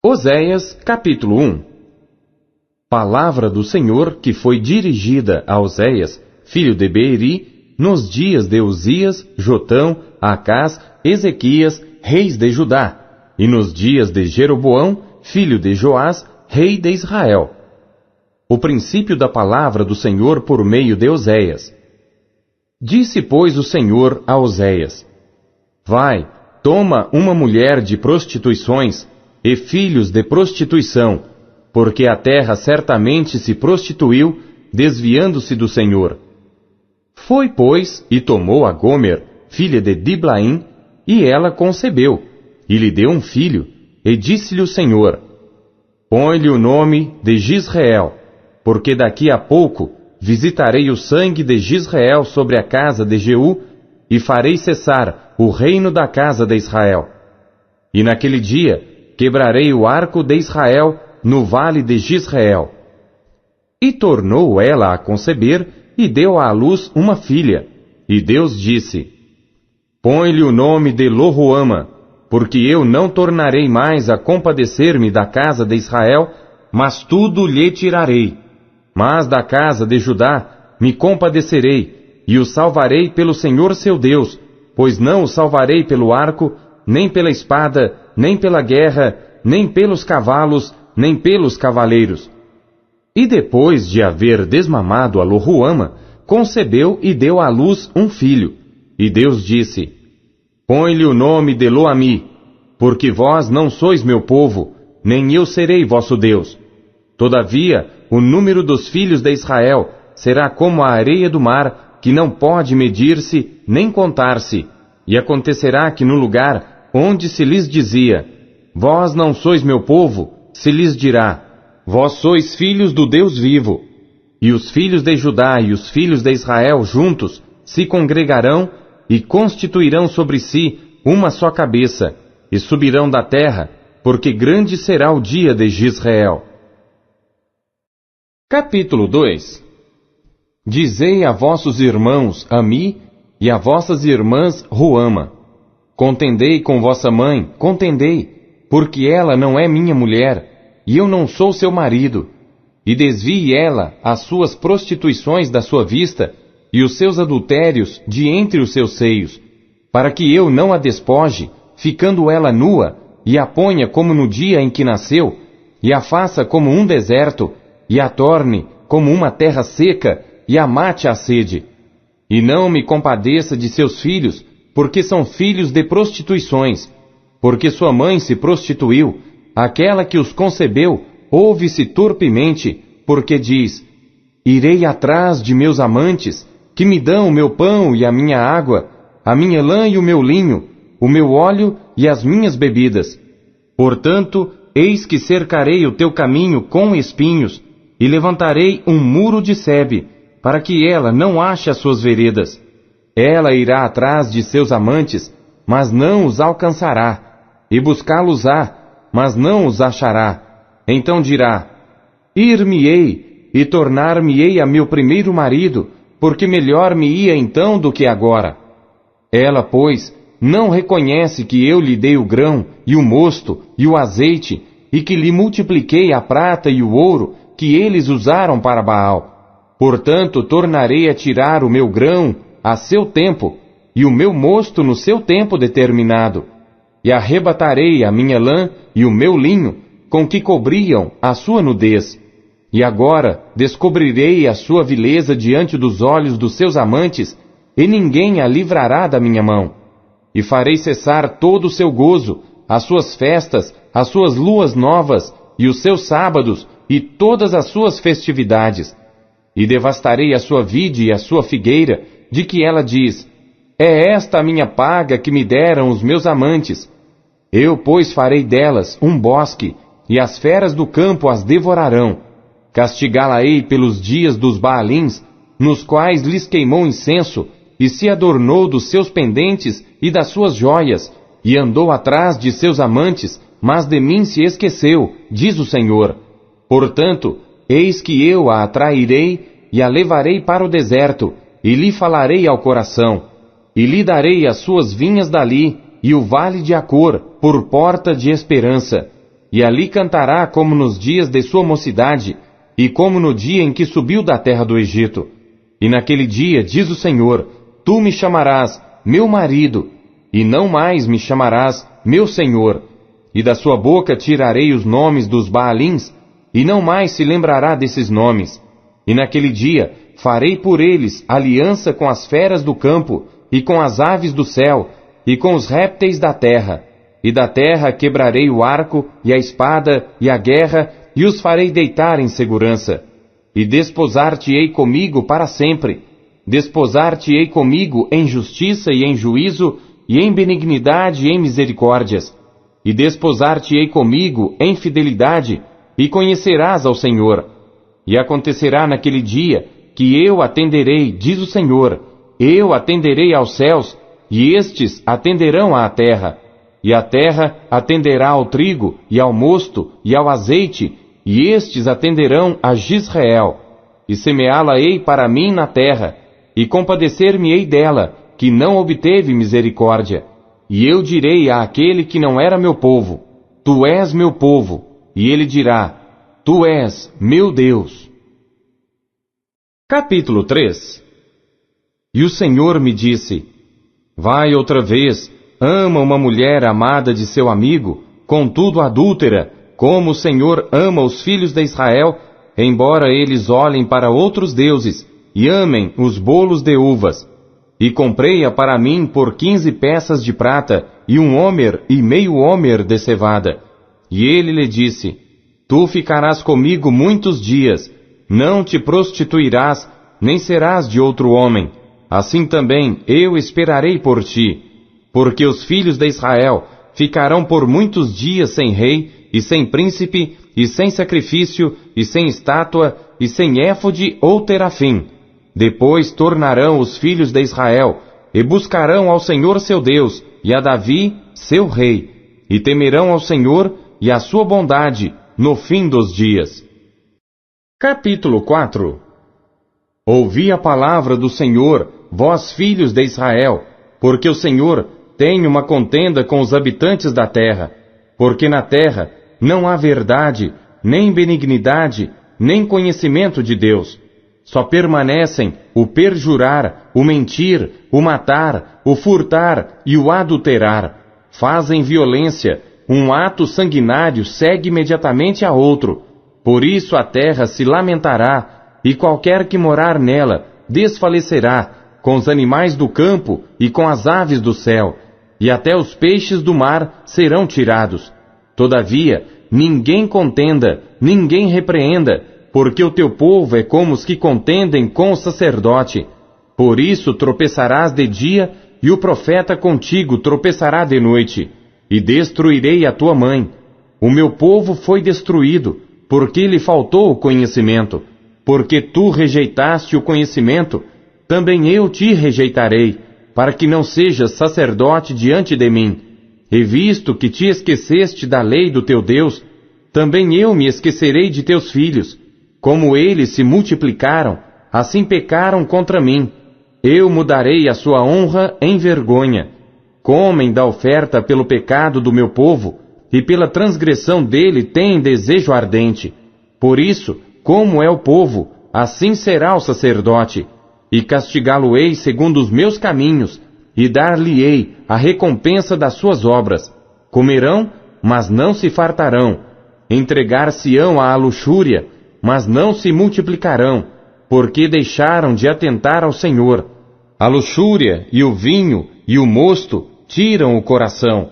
Oséias, capítulo 1. Palavra do Senhor que foi dirigida a Oséias, filho de Beeri, nos dias de Uzias, Jotão, Acás, Ezequias, reis de Judá, e nos dias de Jeroboão, filho de Joás, rei de Israel. O princípio da palavra do Senhor por meio de Oséias. Disse, pois, o Senhor a Oséias: Vai, toma uma mulher de prostituições e filhos de prostituição, porque a terra certamente se prostituiu, desviando-se do Senhor. Foi, pois, e tomou a Gomer, filha de Diblaim, e ela concebeu, e lhe deu um filho, e disse-lhe o Senhor: Põe-lhe o nome de Jizreel, porque daqui a pouco visitarei o sangue de Jizreel sobre a casa de Jeú, e farei cessar o reino da casa de Israel. E naquele dia quebrarei o arco de Israel no vale de Jizreel. E tornou ela a conceber, e deu à luz uma filha. E Deus disse: Põe-lhe o nome de Loruama, porque eu não tornarei mais a compadecer-me da casa de Israel, mas tudo lhe tirarei. Mas da casa de Judá me compadecerei, e o salvarei pelo Senhor seu Deus, pois não o salvarei pelo arco, nem pela espada, nem pela guerra, nem pelos cavalos, nem pelos cavaleiros. E depois de haver desmamado a Loruama, concebeu e deu à luz um filho. E Deus disse: Põe-lhe o nome de Loami, porque vós não sois meu povo, nem eu serei vosso Deus. Todavia, o número dos filhos de Israel será como a areia do mar, que não pode medir-se nem contar-se. E acontecerá que no lugar onde se lhes dizia: Vós não sois meu povo, se lhes dirá: Vós sois filhos do Deus vivo. E os filhos de Judá e os filhos de Israel juntos se congregarão e constituirão sobre si uma só cabeça, e subirão da terra, porque grande será o dia de Jizreel. Capítulo 2. Dizei a vossos irmãos Ami e a vossas irmãs Ruama: Contendei com vossa mãe, contendei, porque ela não é minha mulher, e eu não sou seu marido. E desvie ela as suas prostituições da sua vista, e os seus adultérios de entre os seus seios, para que eu não a despoje, ficando ela nua, e a ponha como no dia em que nasceu, e a faça como um deserto, e a torne como uma terra seca, e a mate à sede. E não me compadeça de seus filhos, porque são filhos de prostituições, porque sua mãe se prostituiu, aquela que os concebeu ouve-se torpemente, porque diz: Irei atrás de meus amantes, que me dão o meu pão e a minha água, a minha lã e o meu linho, o meu óleo e as minhas bebidas. Portanto, eis que cercarei o teu caminho com espinhos, e levantarei um muro de sebe, para que ela não ache as suas veredas. Ela irá atrás de seus amantes, mas não os alcançará, e buscá-los-á, mas não os achará. Então dirá: Ir-me-ei, e tornar-me-ei a meu primeiro marido, porque melhor me ia então do que agora. Ela, pois, não reconhece que eu lhe dei o grão, e o mosto, e o azeite, e que lhe multipliquei a prata e o ouro, que eles usaram para Baal. Portanto, tornarei a tirar o meu grão a seu tempo, e o meu mosto no seu tempo determinado, e arrebatarei a minha lã e o meu linho, com que cobriam a sua nudez. E agora descobrirei a sua vileza diante dos olhos dos seus amantes, e ninguém a livrará da minha mão. E farei cessar todo o seu gozo, as suas festas, as suas luas novas, e os seus sábados, e todas as suas festividades. E devastarei a sua vide e a sua figueira, de que ela diz: É esta a minha paga que me deram os meus amantes. Eu, pois, farei delas um bosque, e as feras do campo as devorarão. Castigá-la-ei pelos dias dos Baalins, nos quais lhes queimou incenso, e se adornou dos seus pendentes e das suas joias, e andou atrás de seus amantes, mas de mim se esqueceu, diz o Senhor. Portanto, eis que eu a atrairei, e a levarei para o deserto, e lhe falarei ao coração, e lhe darei as suas vinhas dali, e o vale de Acor, por porta de esperança. e ali cantará como nos dias de sua mocidade, e como no dia em que subiu da terra do Egito. E naquele dia, diz o Senhor, tu me chamarás meu marido, e não mais me chamarás meu Senhor. E da sua boca tirarei os nomes dos Baalins, e não mais se lembrará desses nomes. E naquele dia farei por eles aliança com as feras do campo, e com as aves do céu, e com os répteis da terra. E da terra quebrarei o arco, e a espada, e a guerra, e os farei deitar em segurança. E desposar-te-ei comigo para sempre. Desposar-te-ei comigo em justiça e em juízo, e em benignidade e em misericórdias. E desposar-te-ei comigo em fidelidade, e conhecerás ao Senhor. E acontecerá naquele dia que eu atenderei, diz o Senhor, eu atenderei aos céus, e estes atenderão à terra. E a terra atenderá ao trigo, e ao mosto, e ao azeite, e estes atenderão a Jizreel. E semeá-la-ei para mim na terra, e compadecer-me-ei dela, que não obteve misericórdia. E eu direi àquele que não era meu povo, tu és meu povo, e ele dirá, tu és meu Deus. Capítulo 3. E o Senhor me disse, vai outra vez, ama uma mulher amada de seu amigo, contudo adúltera, como o Senhor ama os filhos de Israel, embora eles olhem para outros deuses e amem os bolos de uvas. E comprei-a para mim por 15 peças de prata, e 1 homer e meio homer de cevada. E ele lhe disse, tu ficarás comigo muitos dias, não te prostituirás, nem serás de outro homem. Assim também eu esperarei por ti, porque os filhos de Israel ficarão por muitos dias sem rei, e sem príncipe, e sem sacrifício, e sem estátua, e sem éfode ou terafim. Depois tornarão os filhos de Israel, e buscarão ao Senhor seu Deus, e a Davi, seu rei, e temerão ao Senhor e a sua bondade no fim dos dias. Capítulo 4. Ouvi a palavra do Senhor, vós filhos de Israel, porque o Senhor tem uma contenda com os habitantes da terra, porque na terra não há verdade, nem benignidade, nem conhecimento de Deus. Só permanecem o perjurar, o mentir, o matar, o furtar e o adulterar. Fazem violência, um ato sanguinário segue imediatamente a outro. Por isso a terra se lamentará, e qualquer que morar nela desfalecerá, com os animais do campo e com as aves do céu, e até os peixes do mar serão tirados. Todavia, ninguém contenda, ninguém repreenda, porque o teu povo é como os que contendem com o sacerdote. Por isso tropeçarás de dia, e o profeta contigo tropeçará de noite, e destruirei a tua mãe. O meu povo foi destruído, porque lhe faltou o conhecimento. Porque tu rejeitaste o conhecimento, também eu te rejeitarei, para que não sejas sacerdote diante de mim. E visto que te esqueceste da lei do teu Deus, também eu me esquecerei de teus filhos. Como eles se multiplicaram, assim pecaram contra mim. Eu mudarei a sua honra em vergonha. Comem da oferta pelo pecado do meu povo, e pela transgressão dele têm desejo ardente. Por isso, como é o povo, assim será o sacerdote. E castigá-lo-ei segundo os meus caminhos, e dar-lhe-ei a recompensa das suas obras. Comerão, mas não se fartarão. Entregar-se-ão à luxúria, mas não se multiplicarão, porque deixaram de atentar ao Senhor. A luxúria e o vinho e o mosto tiram o coração.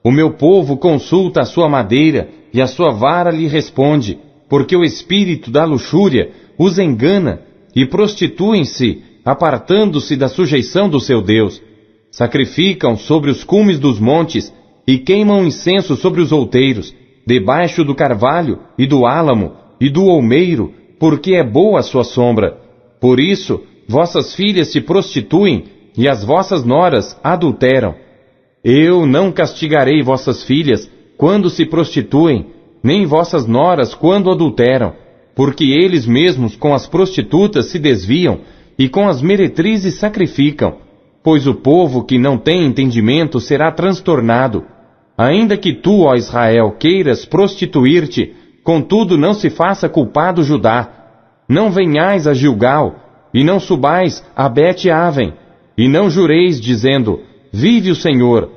O meu povo consulta a sua madeira, e a sua vara lhe responde, porque o espírito da luxúria os engana, e prostituem-se, apartando-se da sujeição do seu Deus. Sacrificam sobre os cumes dos montes, e queimam incenso sobre os outeiros, debaixo do carvalho e do álamo, e do olmeiro, porque é boa a sua sombra. Por isso, vossas filhas se prostituem, e as vossas noras adulteram. Eu não castigarei vossas filhas quando se prostituem, nem vossas noras quando adulteram, porque eles mesmos com as prostitutas se desviam, e com as meretrizes sacrificam. Pois o povo que não tem entendimento será transtornado. Ainda que tu, ó Israel, queiras prostituir-te, contudo não se faça culpado Judá. Não venhais a Gilgal, e não subais a Bet-Aven, e não jureis, dizendo, vive o Senhor,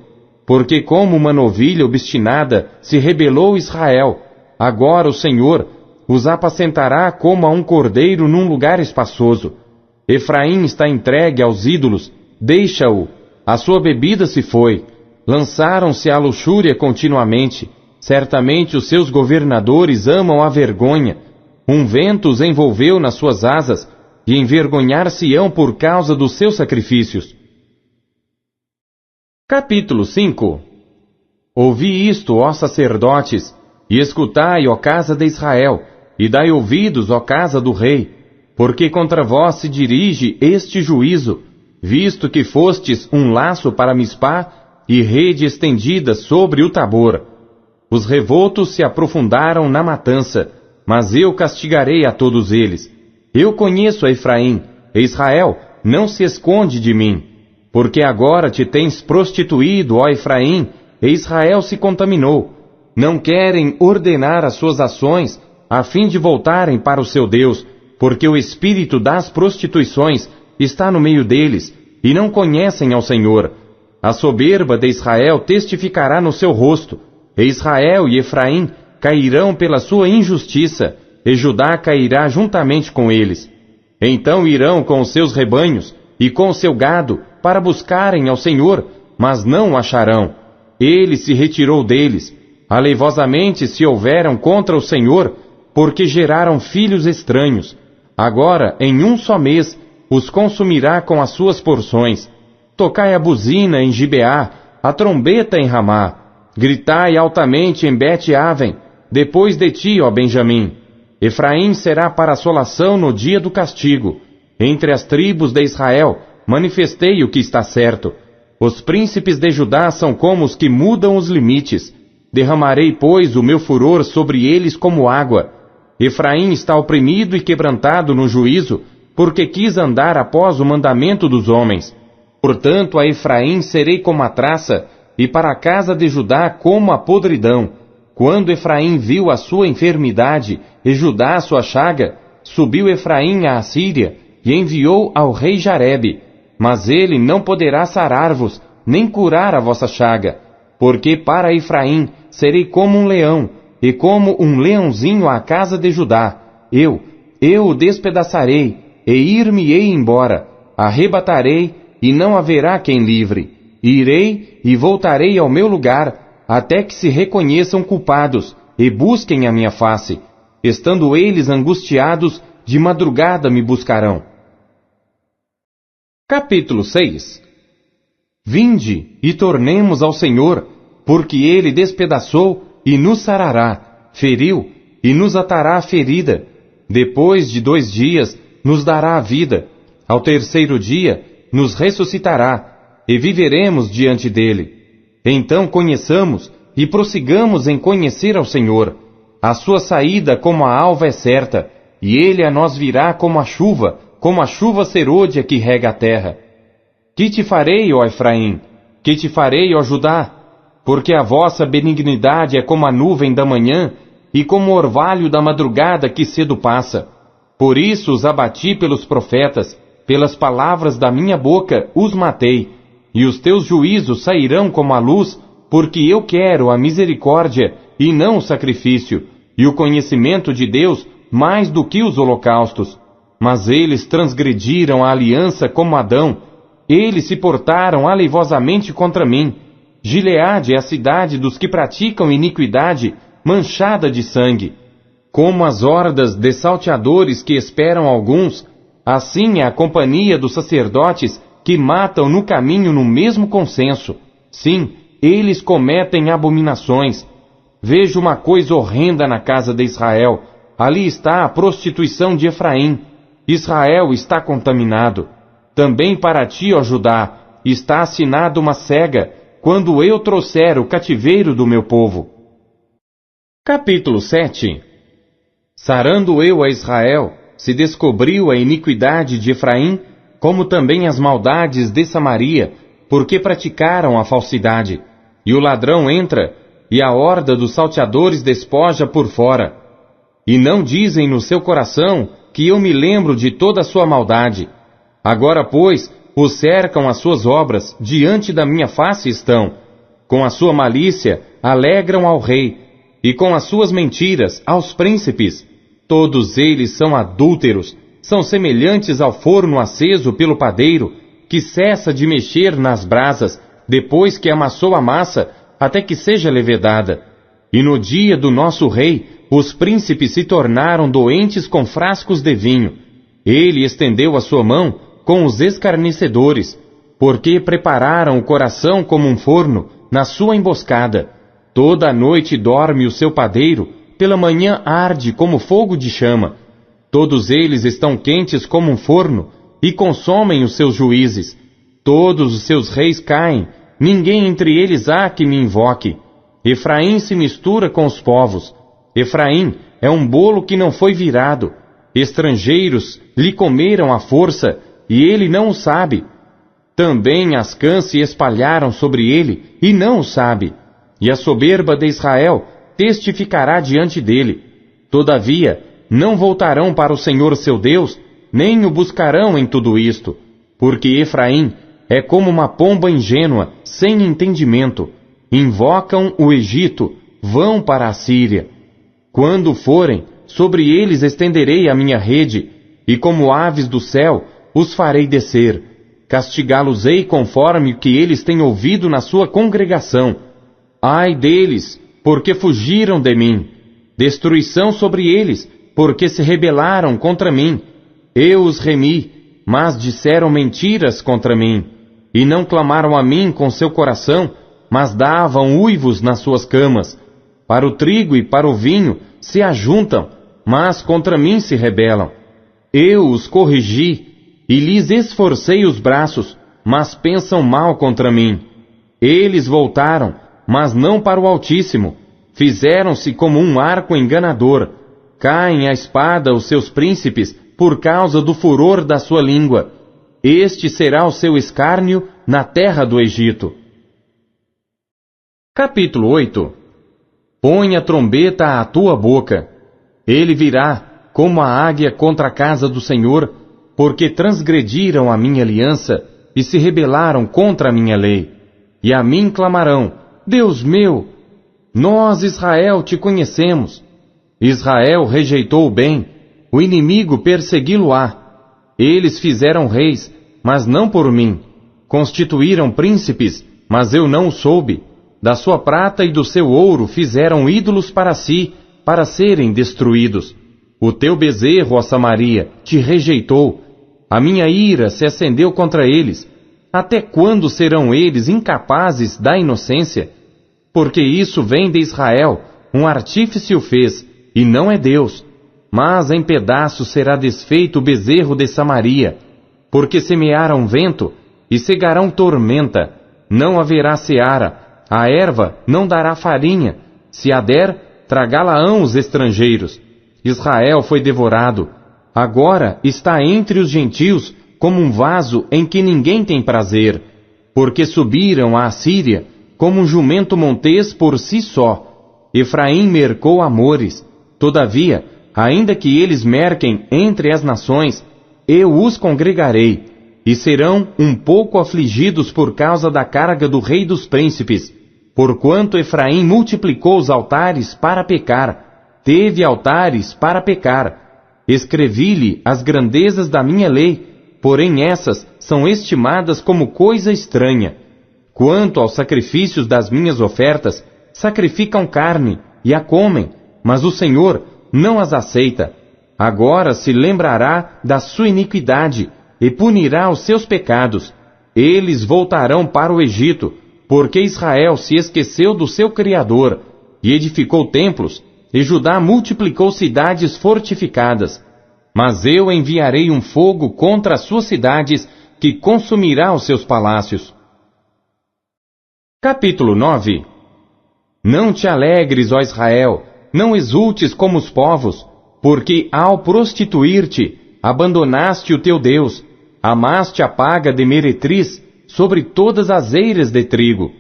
porque como uma novilha obstinada se rebelou Israel, agora o Senhor os apacentará como a um cordeiro num lugar espaçoso. Efraim está entregue aos ídolos, deixa-o, a sua bebida se foi. Lançaram-se à luxúria continuamente, certamente os seus governadores amam a vergonha. Um vento os envolveu nas suas asas, e envergonhar-se-ão por causa dos seus sacrifícios. Capítulo 5. Ouvi isto, ó sacerdotes, e escutai, ó casa de Israel, e dai ouvidos, ó casa do rei, porque contra vós se dirige este juízo, visto que fostes um laço para Mispá e rede estendida sobre o Tabor. Os revoltos se aprofundaram na matança, mas eu castigarei a todos eles. Eu conheço a Efraim, e Israel não se esconde de mim, porque agora te tens prostituído, ó Efraim, e Israel se contaminou. Não querem ordenar as suas ações, a fim de voltarem para o seu Deus, porque o espírito das prostituições está no meio deles, e não conhecem ao Senhor. A soberba de Israel testificará no seu rosto, e Israel e Efraim cairão pela sua injustiça, e Judá cairá juntamente com eles. Então irão com os seus rebanhos e com o seu gado para buscarem ao Senhor, mas não o acharão. Ele se retirou deles. Aleivosamente se houveram contra o Senhor, porque geraram filhos estranhos. Agora, em um só mês, os consumirá com as suas porções. Tocai a buzina em Gibeá, a trombeta em Ramá. Gritai altamente em Bet-Aven, depois de ti, ó Benjamim. Efraim será para assolação no dia do castigo. Entre as tribos de Israel, manifestei o que está certo. Os príncipes de Judá são como os que mudam os limites. Derramarei, pois, o meu furor sobre eles como água. Efraim está oprimido e quebrantado no juízo, porque quis andar após o mandamento dos homens. Portanto, a Efraim serei como a traça, e para a casa de Judá como a podridão. Quando Efraim viu a sua enfermidade, e Judá a sua chaga, subiu Efraim à Assíria, e enviou ao rei Jarebe. Mas ele não poderá sarar-vos, nem curar a vossa chaga, porque para Efraim serei como um leão, e como um leãozinho à casa de Judá. Eu o despedaçarei, e ir-me-ei embora, arrebatarei, e não haverá quem livre. Irei e voltarei ao meu lugar, até que se reconheçam culpados, e busquem a minha face. Estando eles angustiados, de madrugada me buscarão. Capítulo 6. Vinde e tornemos ao Senhor, porque Ele despedaçou e nos sarará, feriu e nos atará a ferida. Depois de 2 dias nos dará a vida, ao 3º dia nos ressuscitará, e viveremos diante dele. Então conheçamos e prossigamos em conhecer ao Senhor. A sua saída como a alva é certa, e ele a nós virá como a chuva serôdia que rega a terra. Que te farei, ó Efraim? Que te farei, ó Judá? Porque a vossa benignidade é como a nuvem da manhã, e como o orvalho da madrugada que cedo passa. Por isso os abati pelos profetas, pelas palavras da minha boca os matei, e os teus juízos sairão como a luz, porque eu quero a misericórdia e não o sacrifício, e o conhecimento de Deus mais do que os holocaustos. Mas eles transgrediram a aliança como Adão, eles se portaram aleivosamente contra mim. Gileade é a cidade dos que praticam iniquidade, manchada de sangue. Como as hordas de salteadores que esperam alguns, assim é a companhia dos sacerdotes que matam no caminho no mesmo consenso. Sim, eles cometem abominações. Vejo uma coisa horrenda na casa de Israel. Ali está a prostituição de Efraim. Israel está contaminado. Também para ti, ó Judá, está assinada uma cega, quando eu trouxer o cativeiro do meu povo. Capítulo 7. Sarando eu a Israel, se descobriu a iniquidade de Efraim, como também as maldades de Samaria, porque praticaram a falsidade. e o ladrão entra, e a horda dos salteadores despoja por fora. E não dizem no seu coração que eu me lembro de toda a sua maldade. Agora, pois, os cercam as suas obras, diante da minha face estão. Com a sua malícia alegram ao rei, e com as suas mentiras aos príncipes. Todos eles são adúlteros, são semelhantes ao forno aceso pelo padeiro, que cessa de mexer nas brasas, depois que amassou a massa, até que seja levedada. E no dia do nosso rei, os príncipes se tornaram doentes com frascos de vinho. Ele estendeu a sua mão com os escarnecedores, porque prepararam o coração como um forno na sua emboscada. Toda a noite dorme o seu padeiro, pela manhã arde como fogo de chama. Todos eles estão quentes como um forno, e consomem os seus juízes. Todos os seus reis caem, ninguém entre eles há que me invoque. Efraim se mistura com os povos. Efraim é um bolo que não foi virado. Estrangeiros lhe comeram à força, e ele não o sabe. Também as cãs se espalharam sobre ele, e não o sabe. E a soberba de Israel testificará diante dele. Todavia, não voltarão para o Senhor seu Deus, nem o buscarão em tudo isto, porque Efraim é como uma pomba ingênua, sem entendimento. Invocam o Egito, vão para a Síria. Quando forem, sobre eles estenderei a minha rede, e como aves do céu, os farei descer. Castigá-los-ei conforme o que eles têm ouvido na sua congregação. Ai deles, porque fugiram de mim. Destruição sobre eles, porque se rebelaram contra mim. Eu os remi, mas disseram mentiras contra mim. E não clamaram a mim com seu coração, mas davam uivos nas suas camas. Para o trigo e para o vinho se ajuntam, mas contra mim se rebelam. Eu os corrigi, e lhes esforcei os braços, mas pensam mal contra mim. Eles voltaram, mas não para o Altíssimo. Fizeram-se como um arco enganador. Caem à espada os seus príncipes, por causa do furor da sua língua. Este será o seu escárnio na terra do Egito. Capítulo 8. Põe a trombeta à tua boca. Ele virá, como a águia contra a casa do Senhor, porque transgrediram a minha aliança e se rebelaram contra a minha lei. E a mim clamarão: Deus meu, nós, Israel, te conhecemos. Israel rejeitou o bem, o inimigo persegui-lo-á. Eles fizeram reis, mas não por mim. Constituíram príncipes, mas eu não o soube. Da sua prata e do seu ouro fizeram ídolos para si, para serem destruídos. O teu bezerro, ó Samaria, te rejeitou. A minha ira se acendeu contra eles. Até quando serão eles incapazes da inocência? Porque isso vem de Israel, um artífice o fez, e não é Deus. Mas em pedaços será desfeito o bezerro de Samaria, porque semearam vento e cegarão tormenta. Não haverá seara, a erva não dará farinha. Se a der, tragá-la-ão os estrangeiros. Israel foi devorado. Agora está entre os gentios como um vaso em que ninguém tem prazer, porque subiram à Assíria como um jumento montês por si só. Efraim mercou amores. Todavia, ainda que eles merquem entre as nações, eu os congregarei, e serão um pouco afligidos por causa da carga do rei dos príncipes, porquanto Efraim multiplicou os altares para pecar, teve altares para pecar. Escrevi-lhe as grandezas da minha lei, porém essas são estimadas como coisa estranha. Quanto aos sacrifícios das minhas ofertas, sacrificam carne e a comem, mas o Senhor não as aceita. Agora se lembrará da sua iniquidade e punirá os seus pecados. Eles voltarão para o Egito, porque Israel se esqueceu do seu Criador e edificou templos, e Judá multiplicou cidades fortificadas. Mas eu enviarei um fogo contra as suas cidades, que consumirá os seus palácios. Capítulo 9. Não te alegres, ó Israel, não exultes como os povos, porque ao prostituir-te, abandonaste o teu Deus, amaste a paga de meretriz sobre todas as eiras de trigo.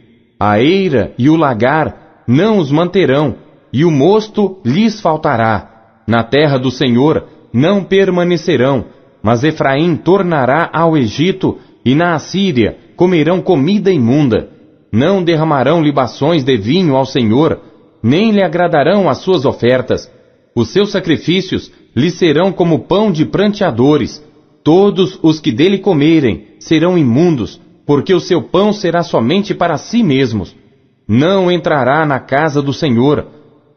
A eira e o lagar não os manterão, e o mosto lhes faltará. Na terra do Senhor não permanecerão, mas Efraim tornará ao Egito, e na Assíria comerão comida imunda. Não derramarão libações de vinho ao Senhor, nem lhe agradarão as suas ofertas. Os seus sacrifícios lhes serão como pão de pranteadores. Todos os que dele comerem serão imundos, porque o seu pão será somente para si mesmos. Não entrará na casa do Senhor.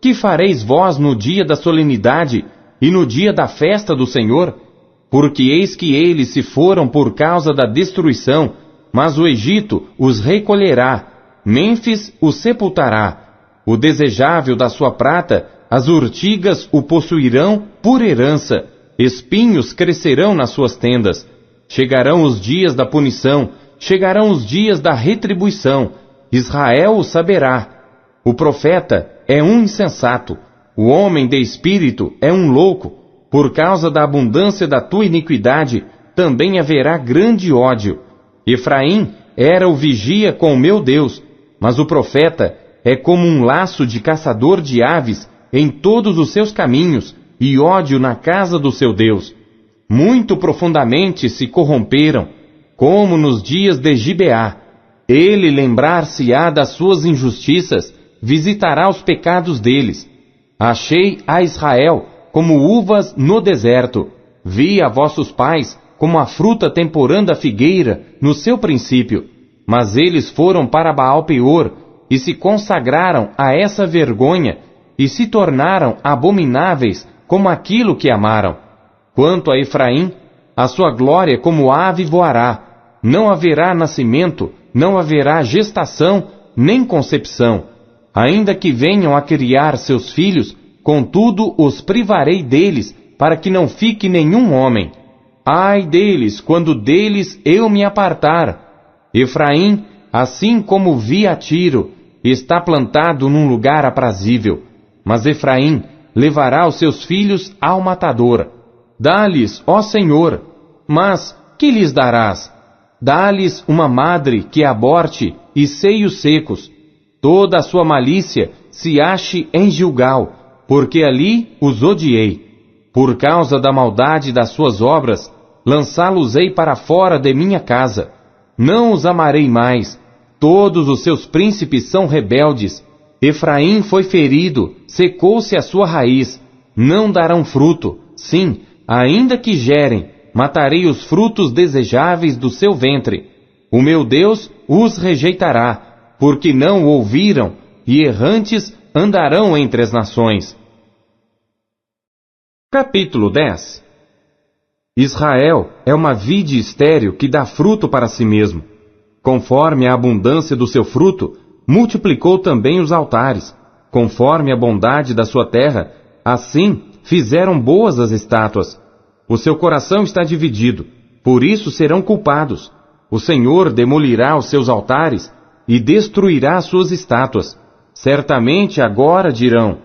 Que fareis vós no dia da solenidade e no dia da festa do Senhor? Porque eis que eles se foram por causa da destruição, mas o Egito os recolherá, Mênfis os sepultará. O desejável da sua prata, as urtigas o possuirão por herança, espinhos crescerão nas suas tendas. Chegarão os dias da punição, chegarão os dias da retribuição. Israel o saberá. O profeta é um insensato, o homem de espírito é um louco. Por causa da abundância da tua iniquidade, também haverá grande ódio. Efraim era o vigia com o meu Deus, mas o profeta é como um laço de caçador de aves em todos os seus caminhos, e ódio na casa do seu Deus. Muito profundamente se corromperam, como nos dias de Gibeá. Ele lembrar-se-á das suas injustiças, visitará os pecados deles. Achei a Israel como uvas no deserto. Vi a vossos pais como a fruta temporã da figueira no seu princípio. Mas eles foram para Baal-Peor e se consagraram a essa vergonha e se tornaram abomináveis como aquilo que amaram. Quanto a Efraim, a sua glória como ave voará. Não haverá nascimento, não haverá gestação, nem concepção. Ainda que venham a criar seus filhos, contudo os privarei deles, para que não fique nenhum homem. Ai deles, quando deles eu me apartar. Efraim, assim como vi a Tiro, está plantado num lugar aprazível. Mas Efraim levará os seus filhos ao matador. Dá-lhes, ó Senhor, mas que lhes darás? Dá-lhes uma madre que aborte e seios secos. Toda a sua malícia se ache em Gilgal, porque ali os odiei. Por causa da maldade das suas obras, lançá-los-ei para fora de minha casa. Não os amarei mais. Todos os seus príncipes são rebeldes. Efraim foi ferido, secou-se a sua raiz. Não darão fruto. Sim, ainda que gerem, matarei os frutos desejáveis do seu ventre. O meu Deus os rejeitará, porque não o ouviram, e errantes andarão entre as nações. Capítulo 10. Israel é uma vide estéril que dá fruto para si mesmo. Conforme a abundância do seu fruto, multiplicou também os altares. Conforme a bondade da sua terra, assim fizeram boas as estátuas. O seu coração está dividido, por isso serão culpados. O Senhor demolirá os seus altares e destruirá as suas estátuas. Certamente agora dirão: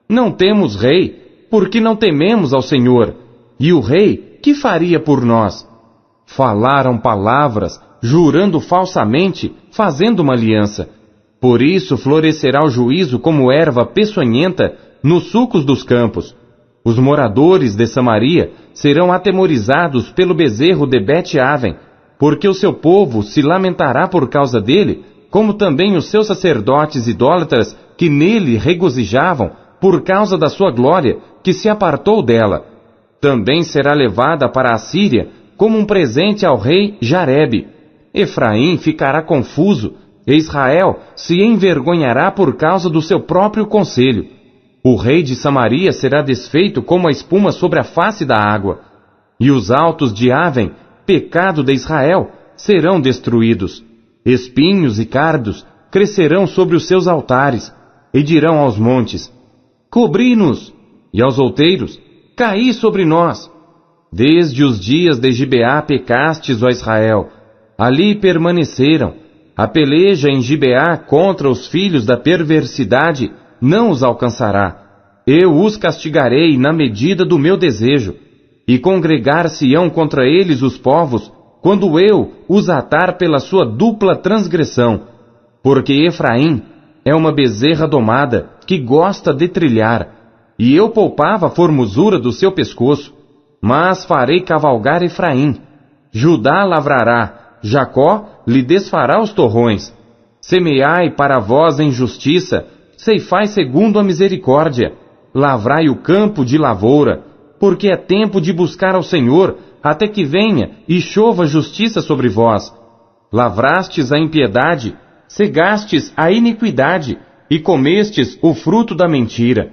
não temos rei, porque não tememos ao Senhor. E o rei, que faria por nós? Falaram palavras, jurando falsamente, fazendo uma aliança. Por isso florescerá o juízo como erva peçonhenta nos sulcos dos campos. Os moradores de Samaria serão atemorizados pelo bezerro de Bet-Aven, porque o seu povo se lamentará por causa dele, como também os seus sacerdotes idólatras que nele regozijavam por causa da sua glória, que se apartou dela. Também será levada para a Síria como um presente ao rei Jarebe. Efraim ficará confuso, e Israel se envergonhará por causa do seu próprio conselho. O rei de Samaria será desfeito como a espuma sobre a face da água. E os altos de Aven, pecado de Israel, serão destruídos. Espinhos e cardos crescerão sobre os seus altares, e dirão aos montes: cobri-nos, e aos outeiros: caí sobre nós. Desde os dias de Gibeá pecastes, ó Israel, ali permaneceram. A peleja em Gibeá contra os filhos da perversidade não os alcançará. Eu os castigarei na medida do meu desejo, e congregar-se-ão contra eles os povos, quando eu os atar pela sua dupla transgressão. porque Efraim é uma bezerra domada que gosta de trilhar, e eu poupava a formosura do seu pescoço, mas farei cavalgar Efraim. Judá lavrará, Jacó lhe desfará os torrões. Semeai para vós em justiça, ceifai segundo a misericórdia, lavrai o campo de lavoura, porque é tempo de buscar ao Senhor, até que venha e chova justiça sobre vós. Lavrastes a impiedade, cegastes a iniquidade, e comestes o fruto da mentira,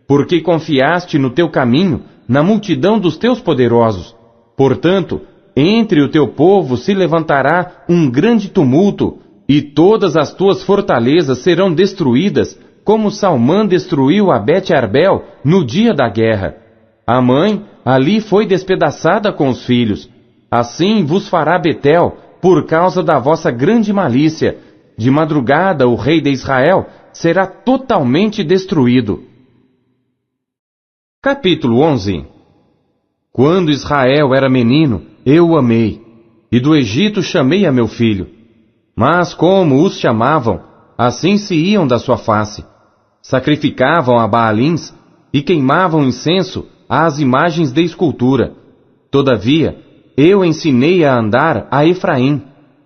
porque confiaste no teu caminho, na multidão dos teus poderosos. Portanto, entre o teu povo se levantará um grande tumulto, e todas as tuas fortalezas serão destruídas, como Salmã destruiu a Bet-Arbel no dia da guerra. A mãe ali foi despedaçada com os filhos. Assim vos fará Betel, por causa da vossa grande malícia. De madrugada o rei de Israel será totalmente destruído. Capítulo 11. Quando Israel era menino, eu o amei, e do Egito chamei a meu filho. Mas como os chamavam, assim se iam da sua face. Sacrificavam a Baalins e queimavam incenso às imagens de escultura. Todavia, eu ensinei a andar a Efraim,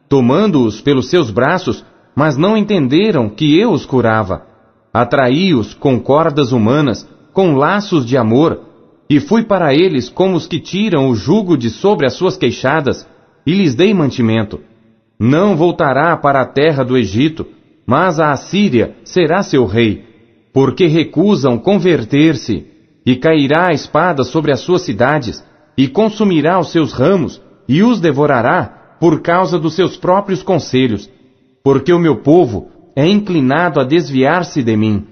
tomando-os pelos seus braços, mas não entenderam que eu os curava. Atraí-os com cordas humanas, com laços de amor, e fui para eles como os que tiram o jugo de sobre as suas queixadas, e lhes dei mantimento. Não voltará para a terra do Egito, mas a Assíria será seu rei, porque recusam converter-se, e cairá a espada sobre as suas cidades, e consumirá os seus ramos, e os devorará por causa dos seus próprios conselhos, porque o meu povo é inclinado a desviar-se de mim.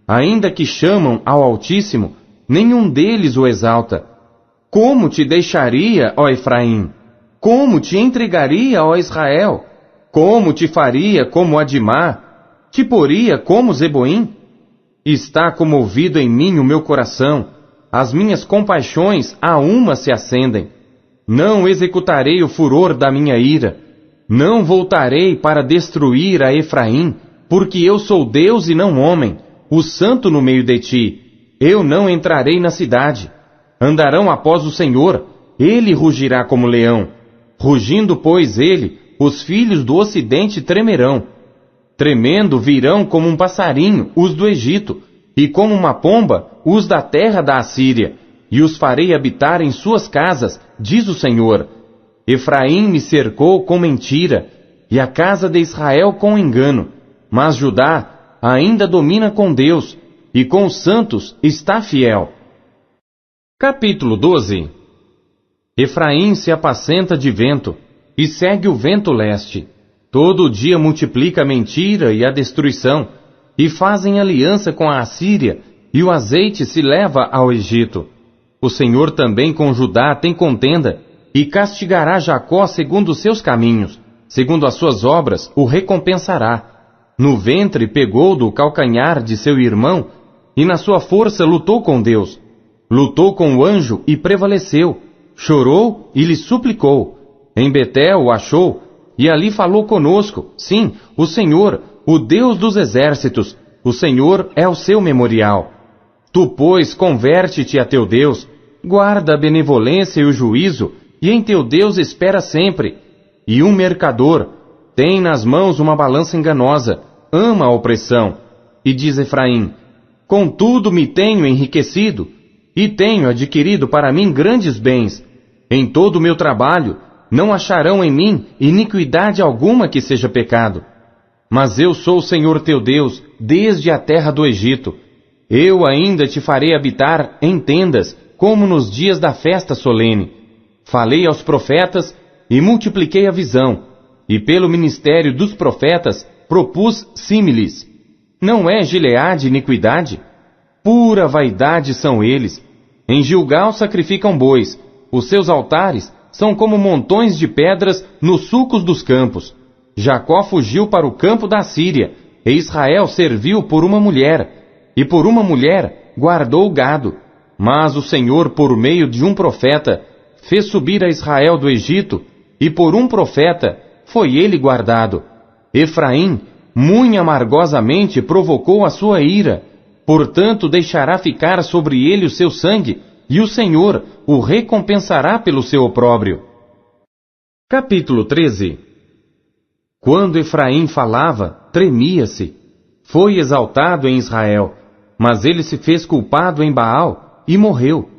Ainda que chamam ao Altíssimo, nenhum deles o exalta. Como te deixaria, ó Efraim? Como te entregaria, ó Israel? Como te faria como Adimá? Te poria como Zeboim? Está comovido em mim o meu coração, as minhas compaixões a uma se acendem. Não executarei o furor da minha ira, não voltarei para destruir a Efraim, porque eu sou Deus e não homem, o santo no meio de ti. Eu não entrarei na cidade. Andarão após o Senhor, ele rugirá como leão. Rugindo, pois, ele, os filhos do ocidente tremerão. Tremendo virão como um passarinho os do Egito, e como uma pomba os da terra da Assíria, e os farei habitar em suas casas, diz o Senhor. Efraim me cercou com mentira, e a casa de Israel com engano, mas Judá ainda domina com Deus, e com os santos está fiel. Capítulo 12. Efraim se apacenta de vento, e segue o vento leste. Todo dia multiplica a mentira e a destruição, e fazem aliança com a Assíria, e o azeite se leva ao Egito. O Senhor também com Judá tem contenda, e castigará Jacó segundo os seus caminhos, segundo as suas obras o recompensará. No ventre pegou do calcanhar de seu irmão, e na sua força lutou com Deus. Lutou com o anjo e prevaleceu, chorou e lhe suplicou. Em Betel o achou, e ali falou conosco, sim, o Senhor, o Deus dos exércitos, o Senhor é o seu memorial. Tu, pois, converte-te a teu Deus, guarda a benevolência e o juízo, e em teu Deus espera sempre. E um mercador tem nas mãos uma balança enganosa, ama a opressão. E diz Efraim, contudo me tenho enriquecido, e tenho adquirido para mim grandes bens. Em todo o meu trabalho, não acharão em mim iniquidade alguma que seja pecado. Mas eu sou o Senhor teu Deus, desde a terra do Egito. Eu ainda te farei habitar em tendas, como nos dias da festa solene. Falei aos profetas e multipliquei a visão, e pelo ministério dos profetas propus símiles. Não é Gileade iniquidade? Pura vaidade são eles. Em Gilgal sacrificam bois, os seus altares são como montões de pedras nos sulcos dos campos. Jacó fugiu para o campo da Síria, e Israel serviu por uma mulher, e por uma mulher guardou o gado. Mas o Senhor, por meio de um profeta, fez subir a Israel do Egito, e por um profeta foi ele guardado. Efraim muito amargosamente provocou a sua ira. Portanto, deixará ficar sobre ele o seu sangue, e o Senhor o recompensará pelo seu opróbrio. Capítulo 13. Quando Efraim falava, tremia-se. Foi exaltado em Israel, mas ele se fez culpado em Baal e morreu.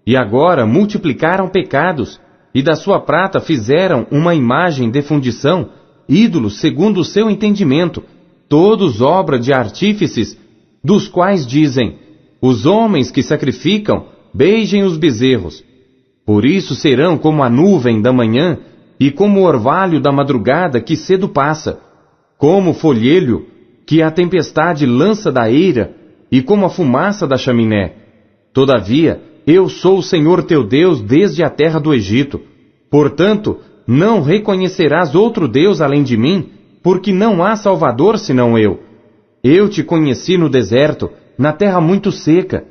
E agora multiplicaram pecados, e da sua prata fizeram uma imagem de fundição, ídolos segundo o seu entendimento, todos obra de artífices, dos quais dizem: os homens que sacrificam, beijem os bezerros. Por isso serão como a nuvem da manhã, e como o orvalho da madrugada que cedo passa, como o folhelho que a tempestade lança da eira, e como a fumaça da chaminé. Todavia, eu sou o Senhor teu Deus desde a terra do Egito. Portanto, não reconhecerás outro Deus além de mim, porque não há Salvador senão eu. Eu te conheci no deserto, na terra muito seca.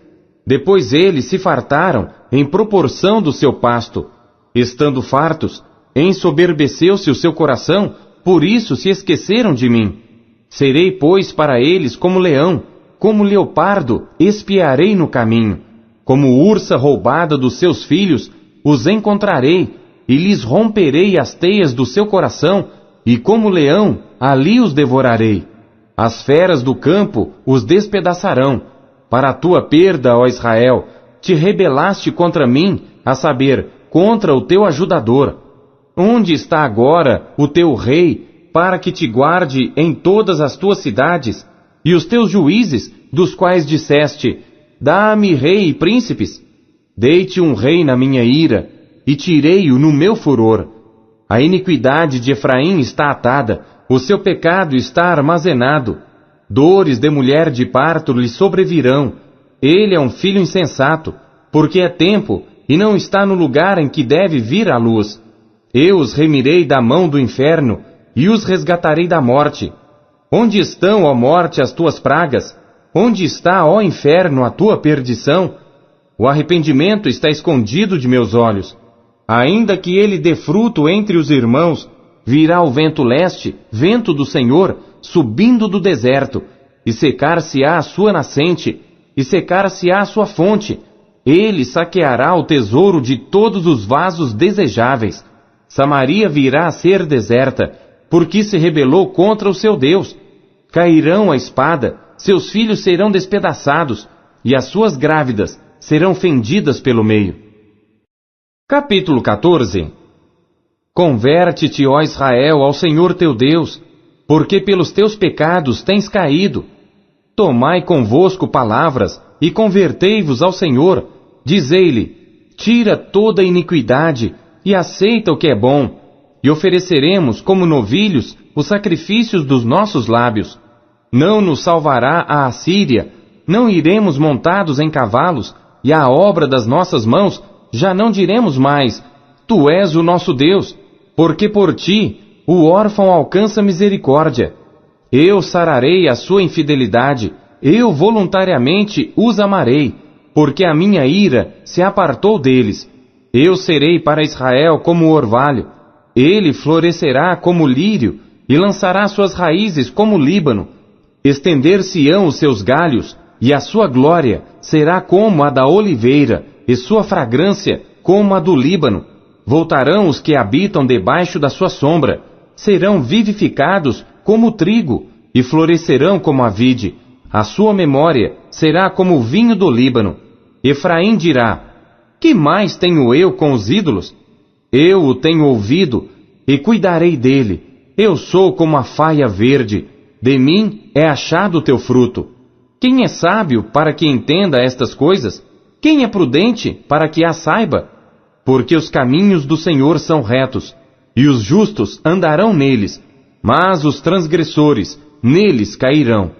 Depois eles se fartaram em proporção do seu pasto. Estando fartos, ensoberbeceu-se o seu coração, por isso se esqueceram de mim. Serei, pois, para eles como leão, como leopardo espiarei no caminho. Como ursa roubada dos seus filhos, os encontrarei, e lhes romperei as teias do seu coração, e como leão, ali os devorarei. As feras do campo os despedaçarão. Para a tua perda, ó Israel, te rebelaste contra mim, a saber, contra o teu ajudador. Onde está agora o teu rei, para que te guarde em todas as tuas cidades, e os teus juízes, dos quais disseste: dá-me rei e príncipes? Dei-te um rei na minha ira, e tirei-o no meu furor. A iniquidade de Efraim está atada, o seu pecado está armazenado. Dores de mulher de parto lhe sobrevirão. Ele é um filho insensato, porque é tempo, e não está no lugar em que deve vir a luz. Eu os remirei da mão do inferno, e os resgatarei da morte. Onde estão, ó morte, as tuas pragas? Onde está, ó inferno, a tua perdição? O arrependimento está escondido de meus olhos. Ainda que ele dê fruto entre os irmãos, virá o vento leste, vento do Senhor, subindo do deserto, e secar-se-á a sua nascente, e secar-se-á a sua fonte. Ele saqueará o tesouro de todos os vasos desejáveis. Samaria virá a ser deserta, porque se rebelou contra o seu Deus. Cairão a espada, seus filhos serão despedaçados, e as suas grávidas serão fendidas pelo meio. Capítulo 14. Converte-te, ó Israel, ao Senhor teu Deus, porque pelos teus pecados tens caído. Tomai convosco palavras, e convertei-vos ao Senhor. Dizei-lhe: tira toda a iniquidade, e aceita o que é bom, e ofereceremos como novilhos os sacrifícios dos nossos lábios. Não nos salvará a Assíria, não iremos montados em cavalos, e a obra das nossas mãos já não diremos mais: tu és o nosso Deus, porque por ti o órfão alcança misericórdia. Eu sararei a sua infidelidade, eu voluntariamente os amarei, porque a minha ira se apartou deles. Eu serei para Israel como o orvalho, ele florescerá como o lírio, e lançará suas raízes como o Líbano. Estender-se-ão os seus galhos, e a sua glória será como a da oliveira, e sua fragrância como a do Líbano. Voltarão os que habitam debaixo da sua sombra, serão vivificados como o trigo, e florescerão como a vide. A sua memória será como o vinho do Líbano. Efraim dirá: que mais tenho eu com os ídolos? Eu o tenho ouvido, e cuidarei dele. Eu sou como a faia verde, de mim é achado o teu fruto. Quem é sábio para que entenda estas coisas? Quem é prudente para que as saiba? Porque os caminhos do Senhor são retos, e os justos andarão neles, mas os transgressores neles cairão.